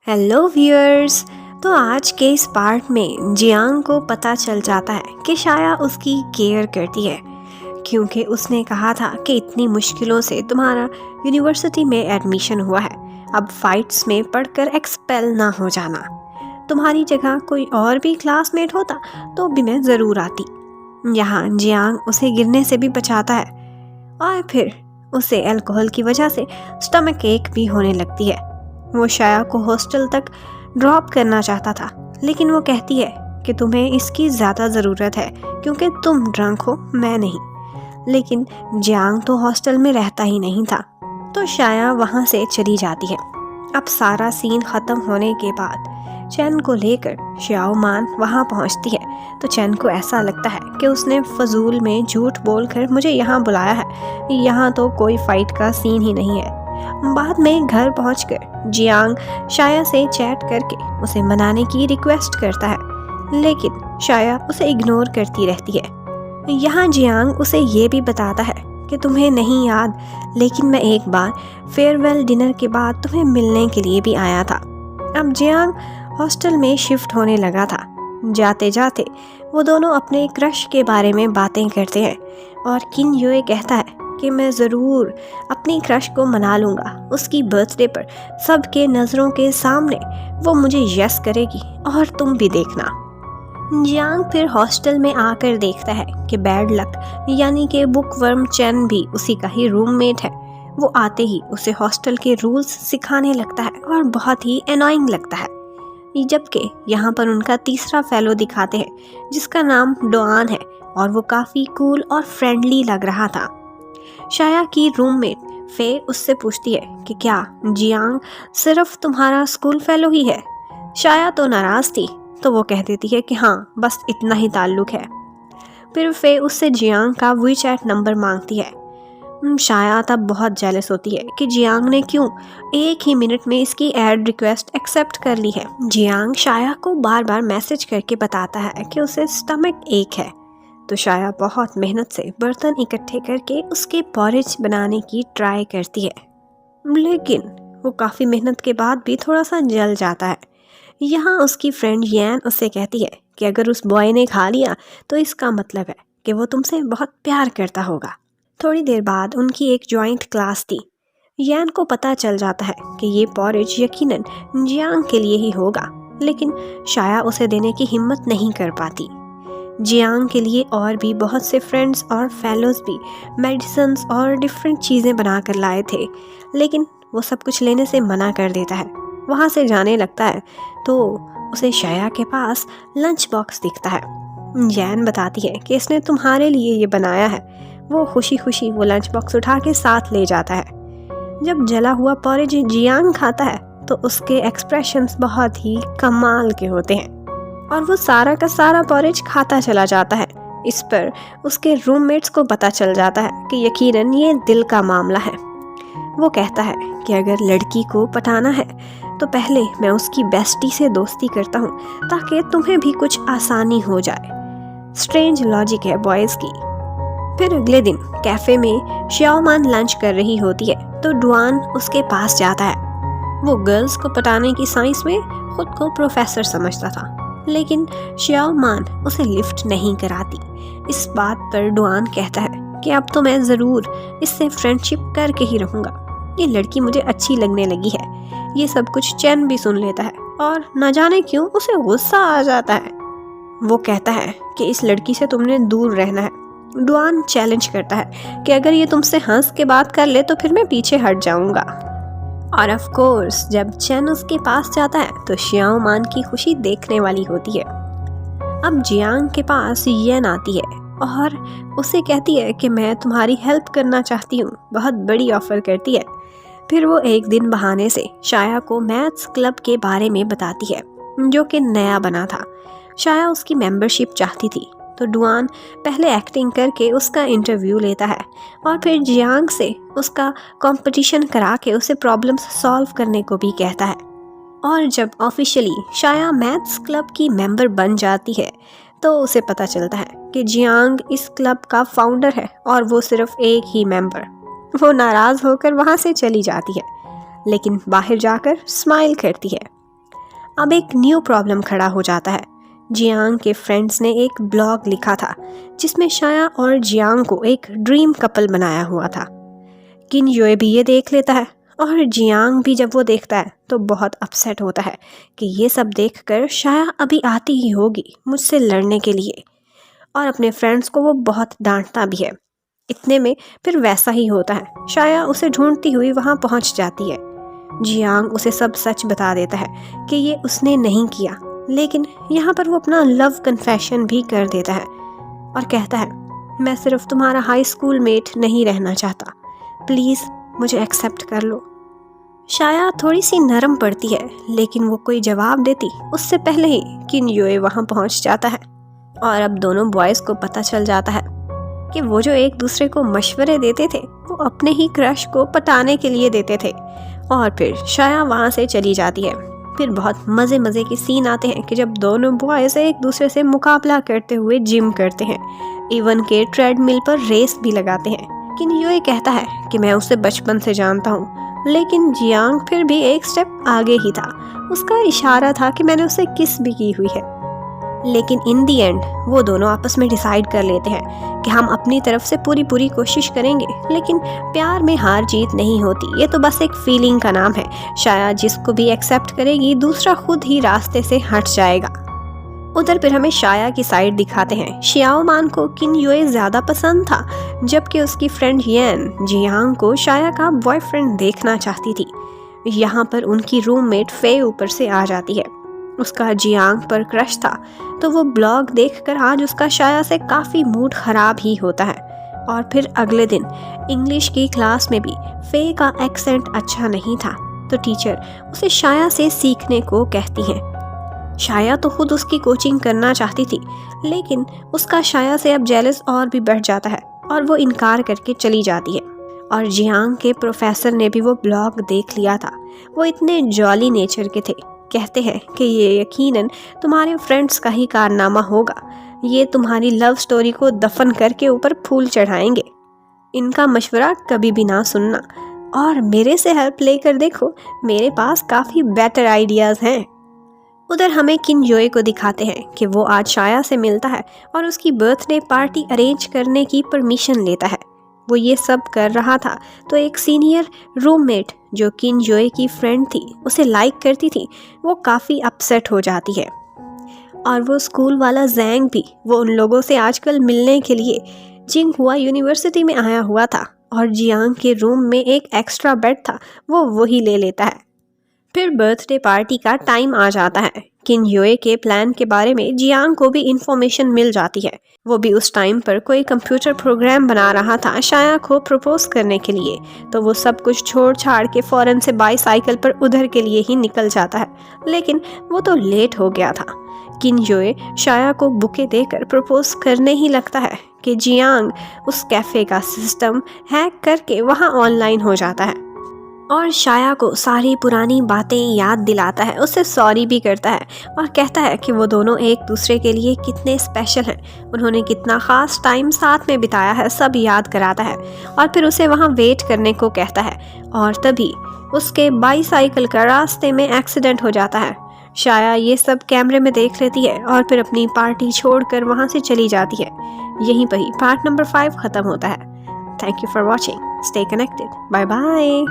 Hello viewers. तो आज के इस पार्ट में जियांग को पता चल जाता है कि शाया उसकी केयर करती है, क्योंकि उसने कहा था कि इतनी मुश्किलों से तुम्हारा यूनिवर्सिटी में एडमिशन हुआ है, अब फाइट्स में पढ़कर एक्सपेल ना हो जाना। तुम्हारी जगह कोई और भी क्लासमेट होता तो भी मैं ज़रूर आती। यहाँ जियांग उसे गिरने से भी बचाता है और फिर उसे अल्कोहल की वजह से स्टमक एक भी होने लगती है। वो शाया को हॉस्टल तक ड्रॉप करना चाहता था, लेकिन वो कहती है कि तुम्हें इसकी ज़्यादा ज़रूरत है क्योंकि तुम ड्रंक हो, मैं नहीं। लेकिन जियांग तो हॉस्टल में रहता ही नहीं था, तो शाया वहाँ से चली जाती है। अब सारा सीन ख़त्म होने के बाद चैन को लेकर श्याओ मान वहाँ पहुँचती है, तो चैन को ऐसा लगता है कि उसने फजूल में झूठ बोलकर मुझे यहाँ बुलाया है, यहाँ तो कोई फाइट का सीन ही नहीं है। बाद में घर पहुंचकर जियांग शाया से चैट करके उसे मनाने की रिक्वेस्ट करता है, लेकिन शाया उसे इग्नोर करती रहती है। यहाँ जियांग उसे ये भी बताता है कि तुम्हें नहीं याद, लेकिन मैं एक बार फेयरवेल डिनर के बाद तुम्हें मिलने के लिए भी आया था। अब जियांग हॉस्टल में शिफ्ट होने लगा था। जाते जाते वो दोनों अपने क्रश के बारे में बातें करते हैं और किन यूए कहता है कि मैं ज़रूर अपनी क्रश को मना लूँगा उसकी बर्थडे पर, सबके नज़रों के सामने वो मुझे यस करेगी और तुम भी देखना। जियांग फिर हॉस्टल में आकर देखता है कि बैड लक यानी कि बुकवर्म चैन भी उसी का ही रूममेट है। वो आते ही उसे हॉस्टल के रूल्स सिखाने लगता है और बहुत ही एनॉइंग लगता है। जबकि यहाँ पर उनका तीसरा फेलो दिखाते हैं जिसका नाम डोआन है और वो काफ़ी कूल और फ्रेंडली लग रहा था। शाया की रूममेट फे उससे पूछती है कि क्या जियांग सिर्फ तुम्हारा स्कूल फेलो ही है। शाया तो नाराज़ थी, तो वो कह देती है कि हाँ, बस इतना ही ताल्लुक है। फिर फे उससे जियांग का वीचैट नंबर मांगती है। शाया तब बहुत जेलस होती है कि जियांग ने क्यों एक ही मिनट में इसकी ऐड रिक्वेस्ट एक्सेप्ट कर ली है। जियांग शाया को बार बार मैसेज करके बताता है कि उसे स्टमक एक है, तो शाया बहुत मेहनत से बर्तन इकट्ठे करके उसके पॉरेज बनाने की ट्राई करती है, लेकिन वो काफ़ी मेहनत के बाद भी थोड़ा सा जल जाता है। यहाँ उसकी फ्रेंड यैन उससे कहती है कि अगर उस बॉय ने खा लिया तो इसका मतलब है कि वो तुमसे बहुत प्यार करता होगा। थोड़ी देर बाद उनकी एक जॉइंट क्लास थी। यैन को पता चल जाता है कि ये पॉरेज यकीनन जियांग के लिए ही होगा, लेकिन शाया उसे देने की हिम्मत नहीं कर पाती। जियांग के लिए और भी बहुत से फ्रेंड्स और फेलोज भी मेडिसिन्स और डिफरेंट चीज़ें बना कर लाए थे, लेकिन वो सब कुछ लेने से मना कर देता है। वहाँ से जाने लगता है तो उसे शाया के पास लंच बॉक्स दिखता है। जैन बताती है कि इसने तुम्हारे लिए ये बनाया है। वो खुशी खुशी वो लंच बॉक्स उठा के साथ ले जाता है। जब जला हुआ पॉरेज जियांग खाता है तो उसके एक्सप्रेशंस बहुत ही कमाल के होते हैं और वो सारा का सारा पॉरेज खाता चला जाता है। इस पर उसके रूममेट्स को पता चल जाता है कि यकीनन ये दिल का मामला है। वो कहता है कि अगर लड़की को पटाना है तो पहले मैं उसकी बेस्टी से दोस्ती करता हूँ ताकि तुम्हें भी कुछ आसानी हो जाए। स्ट्रेंज लॉजिक है बॉयज़ की। फिर अगले दिन कैफे में श्याओमान लंच कर रही होती है तो डुआन उसके पास जाता है। वो गर्ल्स को पटाने की साइंस में खुद को प्रोफेसर समझता था, लेकिन श्याओमान उसे लिफ्ट नहीं कराती। इस बात पर डुआन कहता है कि अब तो मैं ज़रूर इससे फ्रेंडशिप करके ही रहूँगा, ये लड़की मुझे अच्छी लगने लगी है। ये सब कुछ चैन भी सुन लेता है और न जाने क्यों उसे गुस्सा आ जाता है। वो कहता है कि इस लड़की से तुमने दूर रहना है। डुआन चैलेंज करता है कि अगर ये तुमसे हंस के बात कर ले तो फिर मैं पीछे हट जाऊंगा। और ऑफ कोर्स जब चैन उसके पास जाता है तो श्याओ मान की खुशी देखने वाली होती है। अब जियांग के पास येन आती है और उसे कहती है कि मैं तुम्हारी हेल्प करना चाहती हूँ, बहुत बड़ी ऑफर करती है। फिर वो एक दिन बहाने से शाया को मैथ्स क्लब के बारे में बताती है जो कि नया बना था। शाया उसकी मेंबरशिप चाहती थी, तो डुआन पहले एक्टिंग करके उसका इंटरव्यू लेता है और फिर जियांग से उसका कंपटीशन करा के उसे प्रॉब्लम्स सॉल्व करने को भी कहता है। और जब ऑफिशियली शाया मैथ्स क्लब की मेंबर बन जाती है तो उसे पता चलता है कि जियांग इस क्लब का फाउंडर है और वो सिर्फ एक ही मेंबर। वो नाराज़ होकर वहाँ से चली जाती है, लेकिन बाहर जाकर स्माइल करती है। अब एक न्यू प्रॉब्लम खड़ा हो जाता है। जियांग के फ्रेंड्स ने एक ब्लॉग लिखा था जिसमें शाया और जियांग को एक ड्रीम कपल बनाया हुआ था। किन योए भी ये देख लेता है और जियांग भी जब वो देखता है तो बहुत अपसेट होता है कि ये सब देखकर शाया अभी आती ही होगी मुझसे लड़ने के लिए, और अपने फ्रेंड्स को वो बहुत डांटता भी है। इतने में फिर वैसा ही होता है, शाया उसे ढूंढती हुई वहाँ पहुँच जाती है। जियांग उसे सब सच बता देता है कि ये उसने नहीं किया, लेकिन यहाँ पर वो अपना लव कन्फेशन भी कर देता है और कहता है मैं सिर्फ तुम्हारा हाई स्कूल मेट नहीं रहना चाहता, प्लीज़ मुझे एक्सेप्ट कर लो। शाया थोड़ी सी नरम पड़ती है, लेकिन वो कोई जवाब देती उससे पहले ही किन योए वहाँ पहुँच जाता है और अब दोनों बॉयज़ को पता चल जाता है कि वो जो एक दूसरे को मशवरे देते थे वो अपने ही क्रश को पटाने के लिए देते थे। और फिर शाया वहाँ से चली जाती है। फिर बहुत मज़े मज़े के सीन आते हैं कि जब दोनों बॉयज़ एक दूसरे से मुकाबला करते हुए जिम करते हैं, इवन के ट्रेडमिल पर रेस भी लगाते हैं। किन योए कहता है कि मैं उसे बचपन से जानता हूँ, लेकिन जियांग फिर भी एक स्टेप आगे ही था। उसका इशारा था कि मैंने उसे किस भी की हुई है। लेकिन इन दी एंड वो दोनों आपस में डिसाइड कर लेते हैं कि हम अपनी तरफ से पूरी कोशिश करेंगे, लेकिन प्यार में हार जीत नहीं होती, ये तो बस एक फीलिंग का नाम है। शायद जिसको भी एक्सेप्ट करेगी दूसरा खुद ही रास्ते से हट जाएगा। उधर फिर हमें शाया की साइड दिखाते हैं। शियाओ मान को किन योए ज़्यादा पसंद था, जबकि उसकी फ्रेंड येन जियांग को शाया का बॉयफ्रेंड देखना चाहती थी। यहाँ पर उनकी रूममेट फे ऊपर से आ जाती है। उसका जियांग पर क्रश था, तो वो ब्लॉग देखकर आज उसका शाया से काफ़ी मूड ख़राब ही होता है। और फिर अगले दिन इंग्लिश की क्लास में भी फे का एक्सेंट अच्छा नहीं था, तो टीचर उसे शाया से सीखने को कहती है। शाया तो खुद उसकी कोचिंग करना चाहती थी, लेकिन उसका शाया से अब जेलस और भी बढ़ जाता है और वो इनकार करके चली जाती है। और जियांग के प्रोफेसर ने भी वो ब्लॉग देख लिया था। वो इतने जॉली नेचर के थे, कहते हैं कि ये यकीनन तुम्हारे फ्रेंड्स का ही कारनामा होगा, ये तुम्हारी लव स्टोरी को दफन करके ऊपर फूल चढ़ाएंगे। इनका मशवरा कभी भी ना सुनना और मेरे से हेल्प लेकर देखो, मेरे पास काफ़ी बेटर आइडियाज़ हैं। उधर हमें किन योए को दिखाते हैं कि वो आज शाया से मिलता है और उसकी बर्थडे पार्टी अरेंज करने की परमिशन लेता है। वो ये सब कर रहा था तो एक सीनियर रूममेट जो किन योए की फ्रेंड थी, उसे लाइक करती थी, वो काफ़ी अपसेट हो जाती है। और वो स्कूल वाला जैंग भी वो उन लोगों से आजकल मिलने के लिए जिंगहुआ यूनिवर्सिटी में आया हुआ था और जियांग के रूम में एक एक्स्ट्रा बेड था, वो वही ले लेता है। फिर बर्थडे पार्टी का टाइम आ जाता है। किन योए के प्लान के बारे में जियांग को भी इंफॉर्मेशन मिल जाती है। वो भी उस टाइम पर कोई कंप्यूटर प्रोग्राम बना रहा था शाया को प्रपोज करने के लिए, तो वो सब कुछ छोड़ छाड़ के फौरन से बाईसाइकिल पर उधर के लिए ही निकल जाता है, लेकिन वो तो लेट हो गया था। किन योए शाया को बुके देकर प्रपोज करने ही लगता है कि जियांग उस कैफ़े का सिस्टम हैक करके वहाँ ऑनलाइन हो जाता है और शाया को सारी पुरानी बातें याद दिलाता है, उससे सॉरी भी करता है और कहता है कि वो दोनों एक दूसरे के लिए कितने स्पेशल हैं, उन्होंने कितना ख़ास टाइम साथ में बिताया है, सब याद कराता है। और फिर उसे वहाँ वेट करने को कहता है और तभी उसके बाईसाइकिल का रास्ते में एक्सीडेंट हो जाता है। शाया ये सब कैमरे में देख लेती है और फिर अपनी पार्टी छोड़कर वहाँ से चली जाती है। यहीं पर ही पार्ट नंबर 5 ख़त्म होता है। Thank you for watching, stay connected, bye bye.